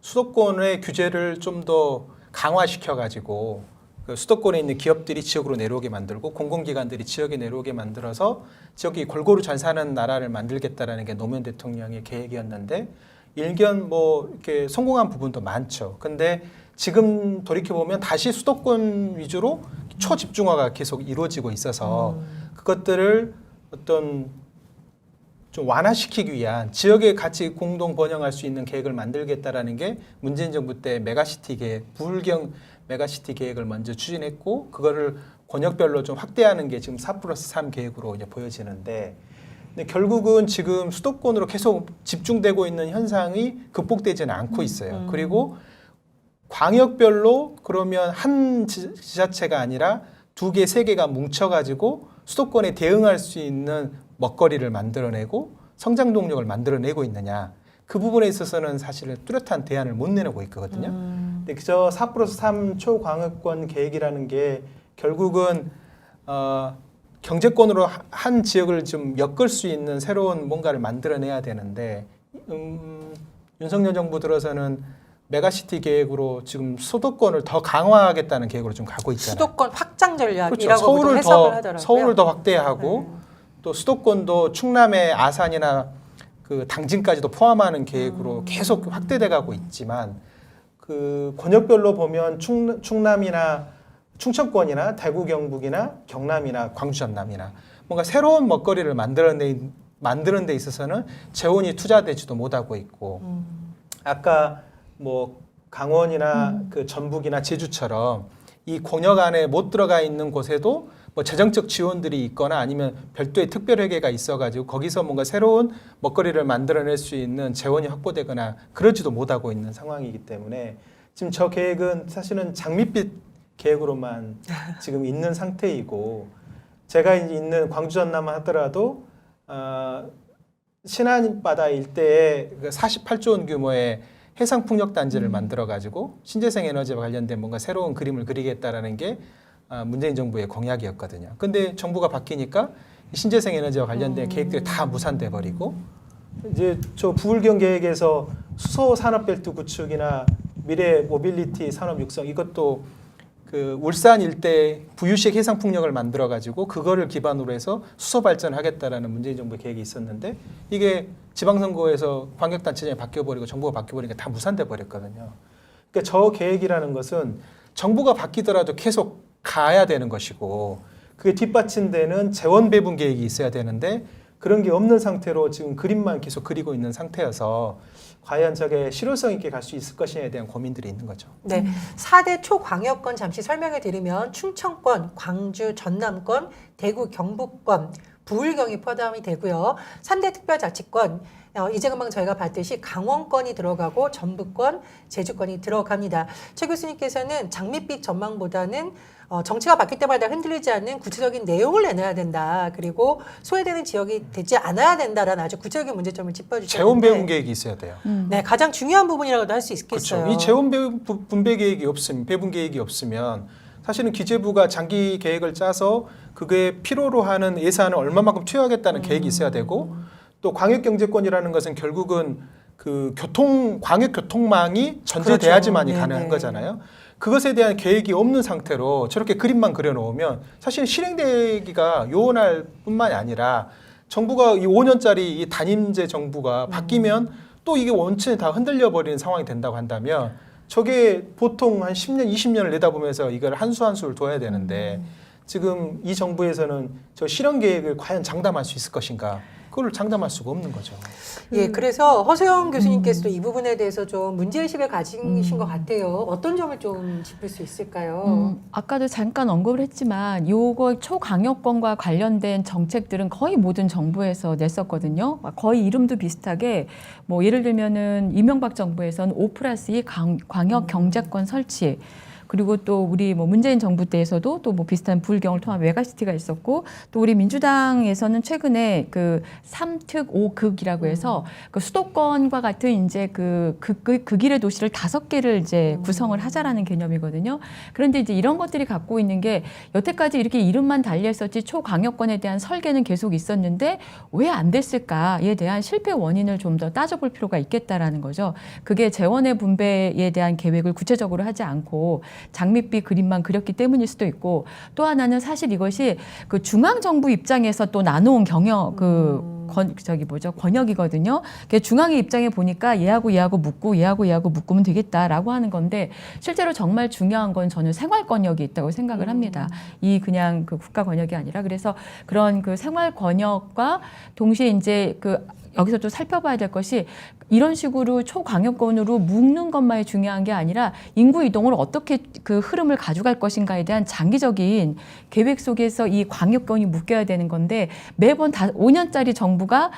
수도권의 규제를 좀 더 강화시켜가지고 그 수도권에 있는 기업들이 지역으로 내려오게 만들고 공공기관들이 지역에 내려오게 만들어서 지역이 골고루 잘 사는 나라를 만들겠다라는 게 노무현 대통령의 계획이었는데 일견 뭐 이렇게 성공한 부분도 많죠. 근데 지금 돌이켜 보면 다시 수도권 위주로 초집중화가 계속 이루어지고 있어서 그것들을 어떤 좀 완화시키기 위한 지역의 같이 공동 번영할 수 있는 계획을 만들겠다라는 게 문재인 정부 때 메가시티 계획, 부울경 메가시티 계획을 먼저 추진했고 그거를 권역별로 좀 확대하는 게 지금 4+3 계획으로 이제 보여지는데 근데 결국은 지금 수도권으로 계속 집중되고 있는 현상이 극복되지는 않고 있어요. 그리고 광역별로 그러면 한 지자체가 아니라 2개, 3개가 뭉쳐가지고 수도권에 대응할 수 있는 먹거리를 만들어내고 성장 동력을 만들어내고 있느냐. 그 부분에 있어서는 사실 뚜렷한 대안을 못 내놓고 있거든요. 근데 그저 4+3 초광역권 계획이라는 게 결국은 경제권으로 한 지역을 좀 엮을 수 있는 새로운 뭔가를 만들어내야 되는데 윤석열 정부 들어서는 메가시티 계획으로 지금 수도권을 더 강화하겠다는 계획으로 좀 가고 있잖아요. 수도권 확장 전략이라고 그렇죠. 해석을 하더라고요. 서울을 더 확대하고 또 수도권도 충남의 아산이나 그 당진까지도 포함하는 계획으로 계속 확대돼 가고 있지만 그 권역별로 보면 충남이나 충청권이나 대구 경북이나 경남이나 광주 전남이나 뭔가 새로운 먹거리를 만드는 데 있어서는 재원이 투자되지도 못하고 있고 아까 뭐 강원이나 그 전북이나 제주처럼 이 권역 안에 못 들어가 있는 곳에도 뭐 재정적 지원들이 있거나 아니면 별도의 특별회계가 있어가지고 거기서 뭔가 새로운 먹거리를 만들어낼 수 있는 재원이 확보되거나 그러지도 못하고 있는 상황이기 때문에 지금 저 계획은 사실은 장밋빛 계획으로만 지금 있는 상태이고 제가 있는 광주 전남만 하더라도 신안바다 일대에 48조 원 규모의 해상풍력단지를 만들어가지고 신재생 에너지와 관련된 뭔가 새로운 그림을 그리겠다라는 게 문재인 정부의 공약이었거든요. 근데 정부가 바뀌니까 신재생 에너지와 관련된 계획들이 다 무산돼 버리고 이제 저 부울경 계획에서 수소 산업벨트 구축이나 미래 모빌리티 산업 육성 이것도 그 울산 일대 부유식 해상풍력을 만들어 가지고 그거를 기반으로 해서 수소 발전하겠다라는 문재인 정부의 계획이 있었는데 이게 지방선거에서 광역단체장이 바뀌어버리고 정부가 바뀌어버리니까 다 무산돼 버렸거든요. 그러니까 저 계획이라는 것은 정부가 바뀌더라도 계속 가야 되는 것이고 그게 뒷받침되는 재원 배분 계획이 있어야 되는데 그런 게 없는 상태로 지금 그림만 계속 그리고 있는 상태여서 과연 저게 실효성 있게 갈 수 있을 것이냐에 대한 고민들이 있는 거죠. 네, 4대 초광역권 잠시 설명해 드리면 충청권, 광주, 전남권, 대구, 경북권, 부울경이 포함이 되고요. 3대 특별자치권, 이제 금방 저희가 봤듯이 강원권이 들어가고 전북권, 제주권이 들어갑니다. 최 교수님께서는 장밋빛 전망보다는 정치가 바뀔 때마다 흔들리지 않는 구체적인 내용을 내놔야 된다. 그리고 소외되는 지역이 되지 않아야 된다라는 아주 구체적인 문제점을 짚어주셨는데 재원 배분 계획이 있어야 돼요. 네, 가장 중요한 부분이라고도 할 수 있겠어요. 그렇죠. 이 재원 분배 계획이 없으면, 배분 계획이 없으면 사실은 기재부가 장기 계획을 짜서 그게 필요로 하는 예산을 얼마만큼 투여하겠다는 계획이 있어야 되고, 또 광역경제권이라는 것은 결국은 그 광역교통망이 전제돼야지만이 그렇죠. 가능한 네네. 거잖아요. 그것에 대한 계획이 없는 상태로 저렇게 그림만 그려놓으면 사실 실행되기가 요원할 뿐만이 아니라 정부가 이 5년짜리 이 단임제 정부가 바뀌면 또 이게 원천이 다 흔들려 버리는 상황이 된다고 한다면 저게 보통 한 10년, 20년을 내다보면서 이걸 한 수 한 수를 둬야 되는데 지금 이 정부에서는 저 실현 계획을 과연 장담할 수 있을 것인가? 그걸 장담할 수가 없는 거죠. 예, 그래서 허소영 교수님께서도 이 부분에 대해서 좀 문제의식을 가지신 것 같아요. 어떤 점을 좀 짚을 수 있을까요? 아까도 잠깐 언급을 했지만 요거 초강력권과 관련된 정책들은 거의 모든 정부에서 냈었거든요. 거의 이름도 비슷하게 뭐 예를 들면은 이명박 정부에서는 5+2 광역 경제권 설치, 그리고 또 우리 뭐 문재인 정부 때에서도 또 뭐 비슷한 부울경을 통한 메가시티가 있었고, 또 우리 민주당에서는 최근에 그 3특 5극이라고 해서 그 수도권과 같은 이제 그 극일의 도시를 5개를 이제 구성을 하자라는 개념이거든요. 그런데 이제 이런 것들이 갖고 있는 게 여태까지 이렇게 이름만 달려있었지 초강력권에 대한 설계는 계속 있었는데 왜 안 됐을까에 대한 실패 원인을 좀 더 따져볼 필요가 있겠다라는 거죠. 그게 재원의 분배에 대한 계획을 구체적으로 하지 않고 장밋빛 그림만 그렸기 때문일 수도 있고, 또 하나는 사실 이것이 그 중앙 정부 입장에서 또 나눠온 권역이거든요. 중앙의 입장에 보니까 얘하고 묶으면 되겠다라고 하는 건데, 실제로 정말 중요한 건 저는 생활 권역이 있다고 생각을 합니다. 이 그냥 그 국가 권역이 아니라. 그래서 그런 그 생활 권역과 동시에 이제 그 여기서 또 살펴봐야 될 것이 이런 식으로 초광역권으로 묶는 것만이 중요한 게 아니라 인구 이동을 어떻게 그 흐름을 가져갈 것인가에 대한 장기적인 계획 속에서 이 광역권이 묶여야 되는 건데, 매번 5년짜리 정부가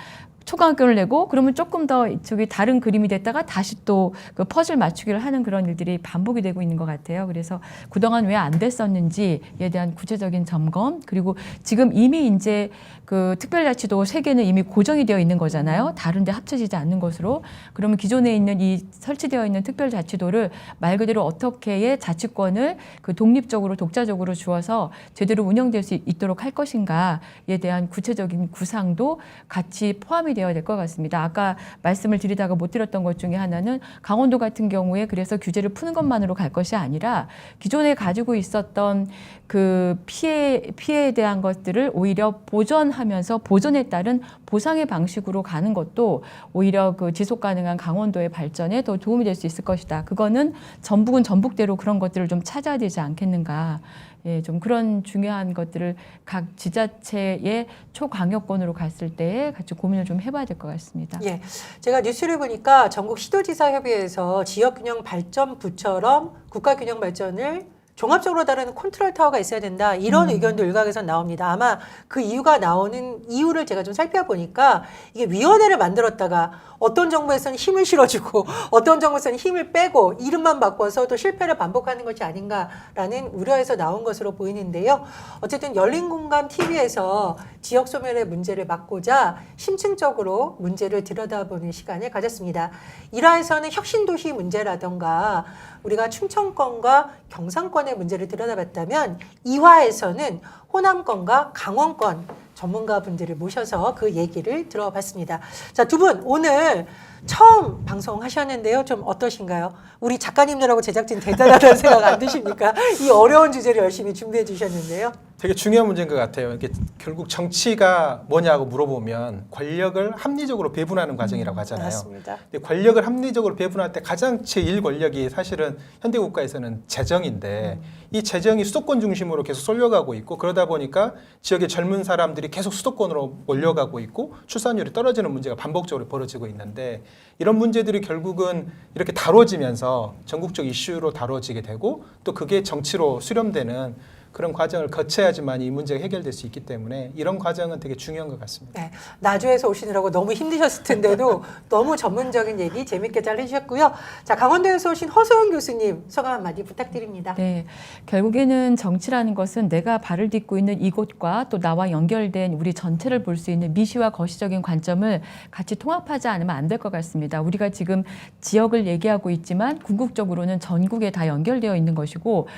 초강력권을 내고 그러면 조금 더 저기 다른 그림이 됐다가 다시 또 그 퍼즐 맞추기를 하는 그런 일들이 반복이 되고 있는 것 같아요. 그래서 그동안 왜 안 됐었는지에 대한 구체적인 점검, 그리고 지금 이미 이제 그 특별자치도 3개는 이미 고정이 되어 있는 거잖아요. 다른 데 합쳐지지 않는 것으로. 그러면 기존에 있는 이 설치되어 있는 특별자치도를 말 그대로 어떻게의 자치권을 그 독립적으로 독자적으로 주어서 제대로 운영될 수 있도록 할 것인가에 대한 구체적인 구상도 같이 포함이 되어야 될 것 같습니다. 아까 말씀을 드리다가 못 드렸던 것 중에 하나는 강원도 같은 경우에 그래서 규제를 푸는 것만으로 갈 것이 아니라 기존에 가지고 있었던 그 피해에 대한 것들을 오히려 보전하면서 보전에 따른 보상의 방식으로 가는 것도 오히려 그 지속 가능한 강원도의 발전에 더 도움이 될 수 있을 것이다. 그거는 전북은 전북대로 그런 것들을 좀 찾아야 되지 않겠는가. 예, 좀 그런 중요한 것들을 각 지자체의 초광역권으로 갔을 때 같이 고민을 좀 해봐야 될 것 같습니다. 예, 제가 뉴스를 보니까 전국 시도지사협의회에서 지역균형발전부처럼 국가균형발전을 종합적으로 다루는 컨트롤 타워가 있어야 된다. 이런 의견도 일각에서 나옵니다. 아마 그 이유가 나오는 이유를 제가 좀 살펴보니까 이게 위원회를 만들었다가 어떤 정부에서는 힘을 실어주고 어떤 정부에서는 힘을 빼고 이름만 바꿔서 또 실패를 반복하는 것이 아닌가라는 우려에서 나온 것으로 보이는데요. 어쨌든 열린공감 TV에서 지역 소멸의 문제를 막고자 심층적으로 문제를 들여다보는 시간을 가졌습니다. 1화에서는 혁신도시 문제라던가 우리가 충청권과 경상권의 문제를 들여다봤다면 2화에서는 호남권과 강원권 전문가분들을 모셔서 그 얘기를 들어봤습니다. 자, 두 분 오늘 처음 방송하셨는데요. 좀 어떠신가요? 우리 작가님들하고 제작진 대단하다는 생각 안 드십니까? 이 어려운 주제를 열심히 준비해 주셨는데요. 되게 중요한 문제인 것 같아요. 이게 결국 정치가 뭐냐고 물어보면 권력을 합리적으로 배분하는 과정이라고 하잖아요. 맞습니다. 근데 권력을 합리적으로 배분할 때 가장 제1 권력이 사실은 현대 국가에서는 재정인데 이 재정이 수도권 중심으로 계속 쏠려가고 있고 그러다 보니까 지역의 젊은 사람들이 계속 수도권으로 몰려가고 있고 출산율이 떨어지는 문제가 반복적으로 벌어지고 있는데 이런 문제들이 결국은 이렇게 다뤄지면서 전국적 이슈로 다뤄지게 되고 또 그게 정치로 수렴되는 그런 과정을 거쳐야지만 이 문제가 해결될 수 있기 때문에 이런 과정은 되게 중요한 것 같습니다. 네, 나주에서 오시느라고 너무 힘드셨을 텐데도 너무 전문적인 얘기 재밌게 잘 해주셨고요. 자, 강원도에서 오신 허소영 교수님 소감 한마디 부탁드립니다. 네, 결국에는 정치라는 것은 내가 발을 딛고 있는 이곳과 또 나와 연결된 우리 전체를 볼 수 있는 미시와 거시적인 관점을 같이 통합하지 않으면 안 될 것 같습니다. 우리가 지금 지역을 얘기하고 있지만 궁극적으로는 전국에 다 연결되어 있는 것이고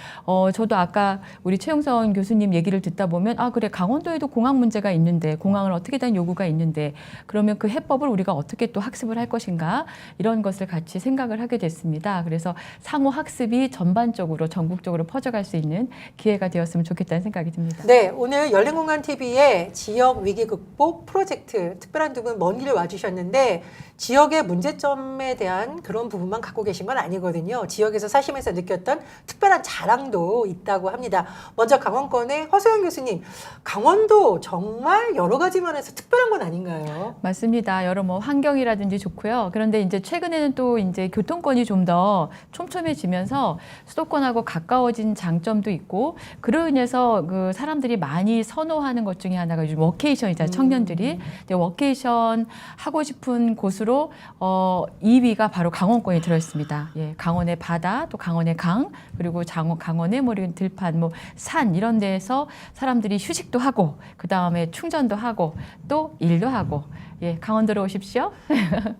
저도 아까 우리 최용선 교수님 얘기를 듣다 보면 그래 강원도에도 공항 문제가 있는데 공항을 어떻게 된 요구가 있는데 그러면 그 해법을 우리가 어떻게 또 학습을 할 것인가 이런 것을 같이 생각을 하게 됐습니다. 그래서 상호 학습이 전반적으로 전국적으로 퍼져갈 수 있는 기회가 되었으면 좋겠다는 생각이 듭니다. 네, 오늘 열린공간TV의 지역 위기 극복 프로젝트 특별한 두 분 먼 길 와주셨는데 지역의 문제점에 대한 그런 부분만 갖고 계신 건 아니거든요. 지역에서 사시면서 느꼈던 특별한 자랑도 있다고 합니다. 먼저 강원권의 허소영 교수님, 강원도 정말 여러 가지 면에서 특별한 건 아닌가요? 맞습니다. 여러 환경이라든지 좋고요. 그런데 이제 최근에는 또 이제 교통권이 좀 더 촘촘해지면서 수도권하고 가까워진 장점도 있고 그로 인해서 그 사람들이 많이 선호하는 것 중에 하나가 요즘 워케이션이잖아요. 청년들이. 근데 워케이션 하고 싶은 곳으로 2위가 바로 강원권에 들어있습니다. 예, 강원의 바다, 또 강원의 강, 그리고 강원의 들판, 산 이런 데에서 사람들이 휴식도 하고 그 다음에 충전도 하고 또 일도 하고 예, 강원도로 오십시오.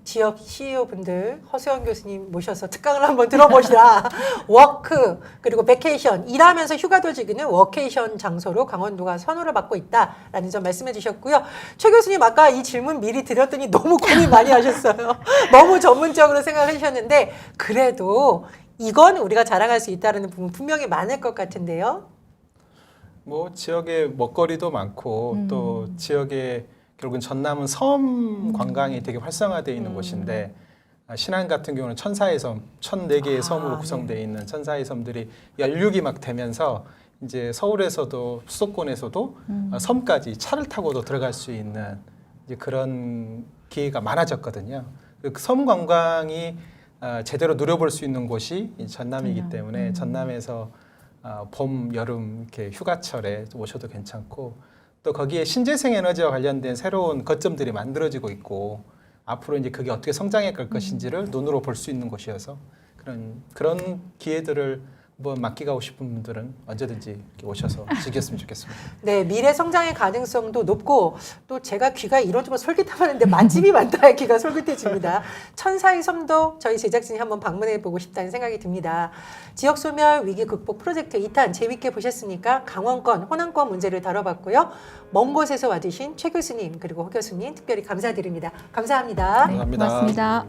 지역 CEO 분들 허소영 교수님 모셔서 특강을 한번 들어보시라. 워크 그리고 베케이션 일하면서 휴가도 즐기는 워케이션 장소로 강원도가 선호를 받고 있다라는 점 말씀해 주셨고요. 최 교수님 아까 이 질문 미리 드렸더니 너무 고민 많이 하셨어요. 너무 전문적으로 생각을 하셨는데 그래도 이건 우리가 자랑할 수 있다는 부분 분명히 많을 것 같은데요. 지역에 먹거리도 많고 또 지역에 결국은 전남은 섬 관광이 되게 활성화되어 있는 곳인데 신안 같은 경우는 천사의 섬, 1004개의 섬으로 구성되어 있는 천사의 섬들이 연륙이 막 되면서 이제 서울에서도 수도권에서도 섬까지 차를 타고도 들어갈 수 있는 이제 그런 기회가 많아졌거든요. 그 섬 관광이 제대로 누려볼 수 있는 곳이 전남이기 때문에 전남에서 봄, 여름 이렇게 휴가철에 오셔도 괜찮고 또 거기에 신재생 에너지와 관련된 새로운 거점들이 만들어지고 있고 앞으로 이제 그게 어떻게 성장해 갈 것인지를 눈으로 볼 수 있는 곳이어서 그런 기회들을 한번 맡기고 싶은 분들은 언제든지 이렇게 오셔서 즐겼으면 좋겠습니다. 네, 미래 성장의 가능성도 높고 또 제가 귀가 이런저런 솔깃하는데 맛집이 많다야 귀가 솔깃해집니다. 천사의 섬도 저희 제작진이 한번 방문해 보고 싶다는 생각이 듭니다. 지역 소멸 위기 극복 프로젝트 2탄 재밌게 보셨으니까 강원권, 호남권 문제를 다뤄봤고요. 먼 곳에서 와주신 최 교수님 그리고 허 교수님 특별히 감사드립니다. 감사합니다. 네, 감사합니다. 고맙습니다.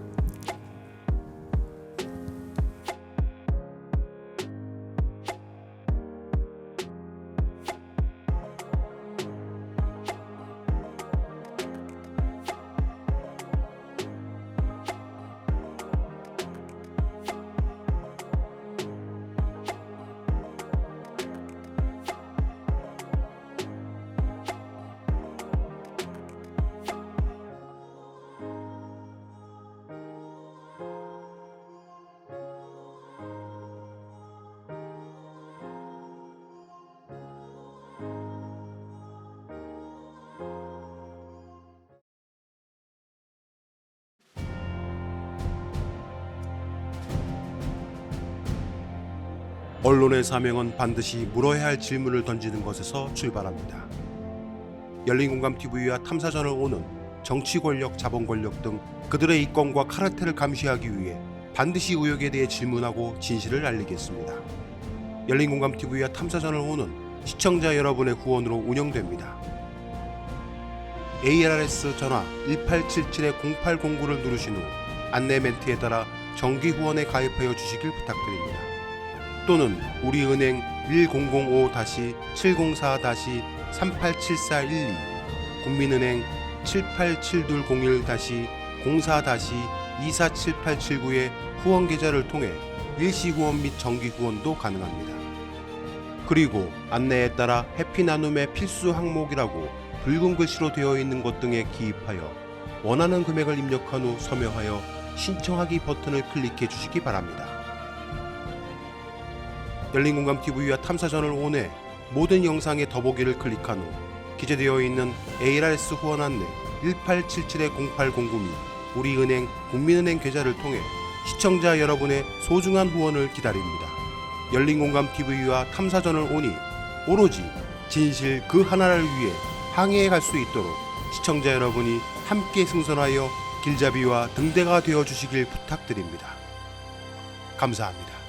언론의 사명은 반드시 물어야 할 질문을 던지는 것에서 출발합니다. 열린공감TV와 탐사전을 오는 정치 권력, 자본 권력 등 그들의 이권과 카르텔을 감시하기 위해 반드시 의혹에 대해 질문하고 진실을 알리겠습니다. 열린공감TV와 탐사전을 오는 시청자 여러분의 후원으로 운영됩니다. ARS 전화 1877-0809를 누르신 후 안내 멘트에 따라 정기 후원에 가입하여 주시길 부탁드립니다. 또는 우리은행 1045-704-387412 국민은행 787201-04-247879의 후원 계좌를 통해 일시 후원 및 정기 후원도 가능합니다. 그리고 안내에 따라 해피 나눔의 필수 항목이라고 붉은 글씨로 되어 있는 것 등에 기입하여 원하는 금액을 입력한 후 서명하여 신청하기 버튼을 클릭해 주시기 바랍니다. 열린공감TV와 탐사전을 온해 모든 영상의 더보기를 클릭한 후 기재되어 있는 ARS 후원 안내 1877-0809및 우리은행 국민은행 계좌를 통해 시청자 여러분의 소중한 후원을 기다립니다. 열린공감TV와 탐사전을 오니 오로지 진실 그 하나를 위해 항해해 갈 수 있도록 시청자 여러분이 함께 승선하여 길잡이와 등대가 되어 주시길 부탁드립니다. 감사합니다.